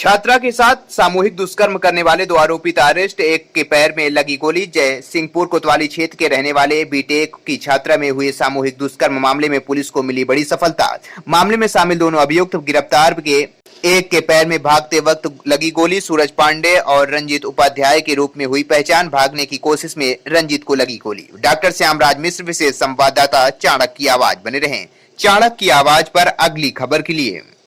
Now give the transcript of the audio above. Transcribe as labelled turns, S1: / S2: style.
S1: छात्रा के साथ सामूहिक दुष्कर्म करने वाले 2 आरोपित अरेस्ट। एक के पैर में लगी गोली। जय सिंहपुर कोतवाली क्षेत्र के रहने वाले बीटेक की छात्रा में हुए सामूहिक दुष्कर्म मामले में पुलिस को मिली बड़ी सफलता। मामले में शामिल दोनों अभियुक्त गिरफ्तार के एक के पैर में भागते वक्त लगी गोली। सूरज पांडे और रंजीत उपाध्याय के रूप में हुई पहचान। भागने की कोशिश में रंजीत को लगी गोली। डॉक्टर श्यामराज मिश्र, विशेष संवाददाता, चाणक्य की आवाज। बने रहें चाणक्य की आवाज पर अगली खबर के लिए।